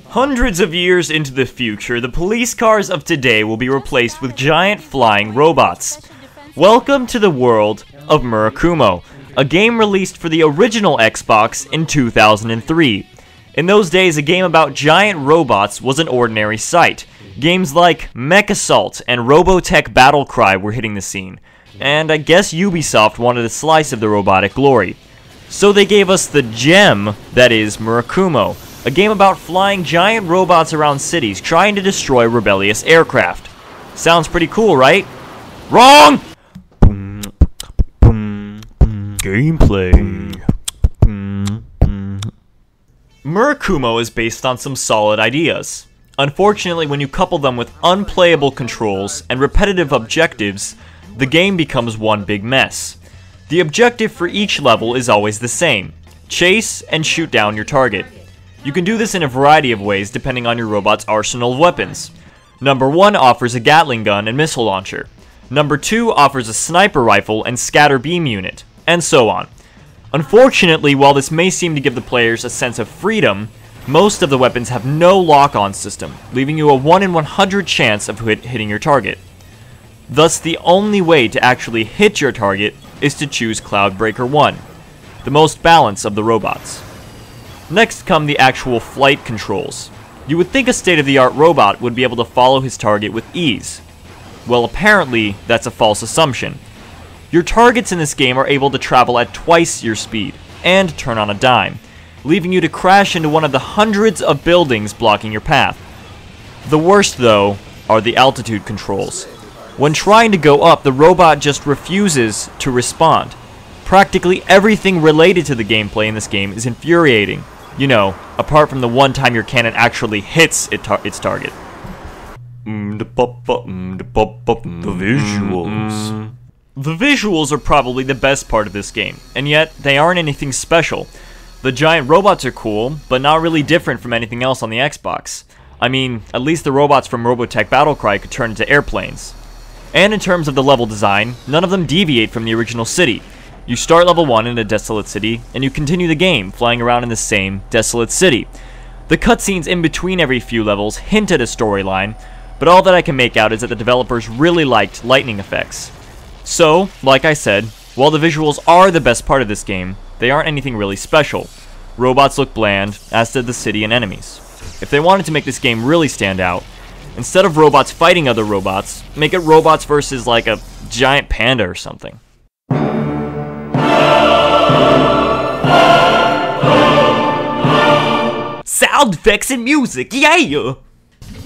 Hundreds of years into the future, the police cars of today will be replaced with giant flying robots. Welcome to the world of Murakumo, a game released for the original Xbox in 2003. In those days, a game about giant robots was an ordinary sight. Games like Mech Assault and Robotech Battlecry were hitting the scene, and I guess Ubisoft wanted a slice of the robotic glory. So they gave us the gem that is Murakumo, a game about flying giant robots around cities trying to destroy rebellious aircraft. Sounds pretty cool, right? Wrong! Gameplay. Murakumo is based on some solid ideas. Unfortunately, when you couple them with unplayable controls and repetitive objectives, the game becomes one big mess. The objective for each level is always the same: chase and shoot down your target. You can do this in a variety of ways depending on your robot's arsenal of weapons. Number 1 offers a Gatling gun and missile launcher. Number 2 offers a sniper rifle and scatter beam unit, and so on. Unfortunately, while this may seem to give the players a sense of freedom, most of the weapons have no lock-on system, leaving you a 1 in 100 chance of hitting your target. Thus, the only way to actually hit your target is to choose Cloudbreaker 1, the most balanced of the robots. Next come the actual flight controls. You would think a state-of-the-art robot would be able to follow his target with ease. Well, apparently, that's a false assumption. Your targets in this game are able to travel at twice your speed, and turn on a dime, leaving you to crash into one of the hundreds of buildings blocking your path. The worst, though, are the altitude controls. When trying to go up, the robot just refuses to respond. Practically everything related to the gameplay in this game is infuriating. You know, apart from the one time your cannon actually hits its target. The visuals. The visuals are probably the best part of this game, and yet they aren't anything special. The giant robots are cool, but not really different from anything else on the Xbox. I mean, at least the robots from Robotech Battlecry could turn into airplanes. And in terms of the level design, none of them deviate from the original city. You start level 1 in a desolate city, and you continue the game, flying around in the same desolate city. The cutscenes in between every few levels hint at a storyline, but all that I can make out is that the developers really liked lightning effects. So, like I said, while the visuals are the best part of this game, they aren't anything really special. Robots look bland, as did the city and enemies. If they wanted to make this game really stand out, instead of robots fighting other robots, make it robots versus like a giant panda or something. Sound effects and music, yeah!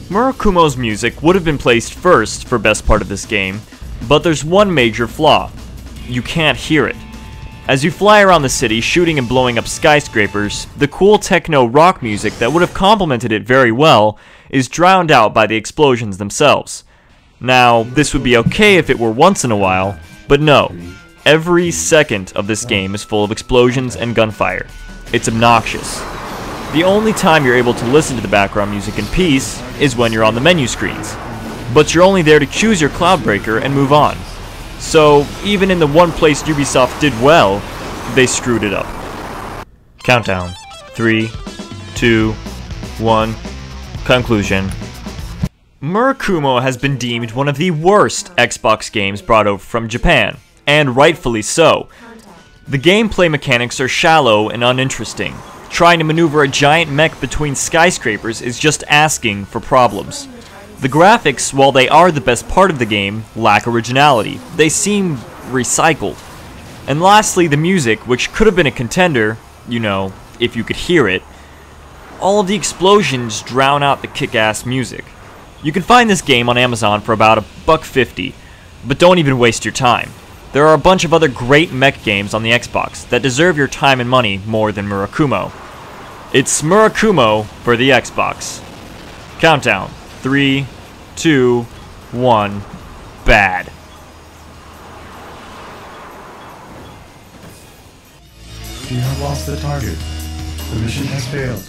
Murakumo's music would have been placed first for best part of this game, but there's one major flaw. You can't hear it. As you fly around the city shooting and blowing up skyscrapers, the cool techno rock music that would have complemented it very well is drowned out by the explosions themselves. Now, this would be okay if it were once in a while, but no. Every second of this game is full of explosions and gunfire. It's obnoxious. The only time you're able to listen to the background music in peace is when you're on the menu screens. But you're only there to choose your Cloudbreaker and move on. So, even in the one place Ubisoft did well, they screwed it up. Countdown. 3, 2, 1. Conclusion. Murakumo has been deemed one of the worst Xbox games brought over from Japan, and rightfully so. The gameplay mechanics are shallow and uninteresting. Trying to maneuver a giant mech between skyscrapers is just asking for problems. The graphics, while they are the best part of the game, lack originality. They seem recycled. And lastly, the music, which could have been a contender, you know, if you could hear it. All of the explosions drown out the kick-ass music. You can find this game on Amazon for about $1.50, but don't even waste your time. There are a bunch of other great mech games on the Xbox that deserve your time and money more than Murakumo. It's Murakumo for the Xbox. Countdown. 3, 2, 1. Bad. You have lost the target. The mission has failed.